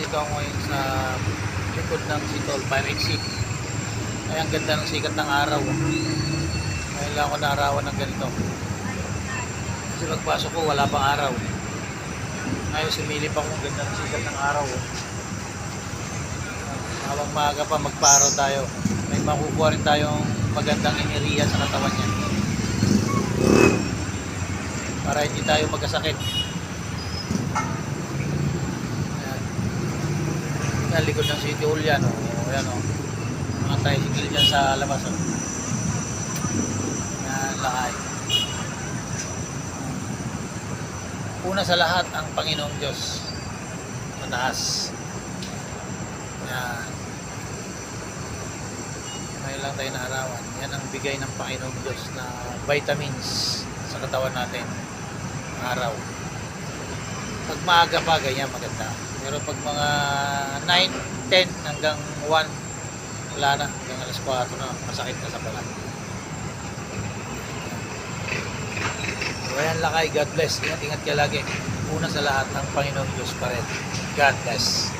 Nandito ako ngayon sa likod ng Sitol, Fire Exit. Ay, ang ganda ng sikat ng araw. Ngayon lang ako naarawan ng ganito. Kasi pagpasok ko, wala pang araw. Ngayon, sumilip ako ng ganda ng sikat ng araw. Habang maaga pa, magparaw tayo. May makukuha rin tayong magandang enerhiya sa katawan niya. Para hindi tayo magkasakit. Yan, likod ng City Hall yan. Ayan, mga tricycle dyan sa labas. Yan, lakay. Una sa lahat, ang Panginoong Diyos. Mataas. Yan. Ngayon lang tayo naarawan. Yan ang bigay ng Panginoong Diyos na vitamins sa katawan natin. Araw. Pag maaga pa, ganyan maganda. Pero pag mga 9, 10 hanggang 1, wala na. Hanggang alas 4 na, masakit na sa balat. So, ayan lakay. God bless. Ingat-ingat ka lagi. Una sa lahat, ang Panginoong Diyos pa rin. God bless.